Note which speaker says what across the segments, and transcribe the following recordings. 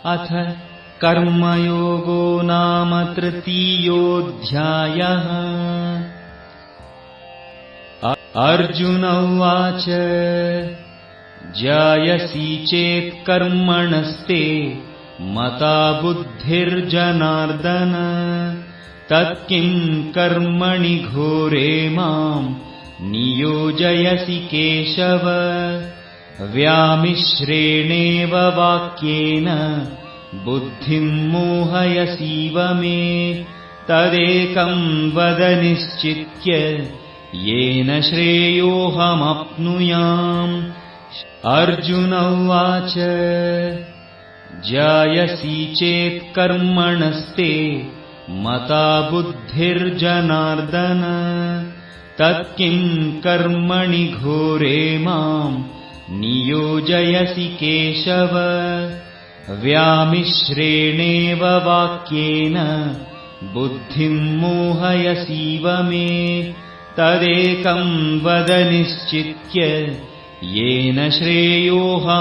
Speaker 1: अथ कर्मयोगो नाम तृतीयोऽध्यायः। अर्जुन उवाच जायसि चेत् कर्मणस्ते मता बुद्धिर्जनार्दन तत्किं कर्मणि घोरे मां नियोजयसि केशव। व्यामिश्रेणेव वाक्येन बुद्धिं मोहयसीव मे तदेकं वद निश्चित्य येन श्रेयोऽहमप्नुयाम्। अर्जुन उवाच जायसि चेत् कर्मणस्ते मता बुद्धिर्जनार्दन तत्किं कर्मणि घोरे मां नियोजयसि केशव। व्यामिश्रेणेव वाक्येन बुद्धिं मोहयसीव मे तदेकं वद निश्चित्य येन श्रेयोऽहमप्नुयाम्।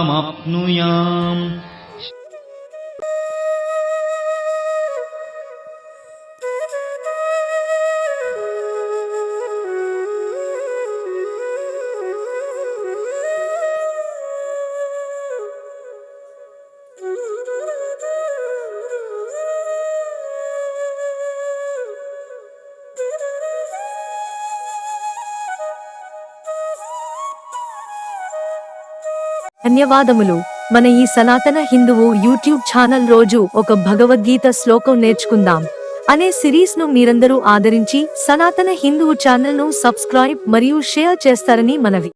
Speaker 2: ధన్యవాదములు. మన ఈ సనాతన హిందువు యూట్యూబ్ ఛానల్ రోజు ఒక భగవద్గీత శ్లోకం నేర్చుకుందాం అనే సిరీస్ ను మీరందరూ ఆదరించి సనాతన హిందువు ఛానల్ ను సబ్స్క్రైబ్ మరియు షేర్ చేస్తారని మనవి.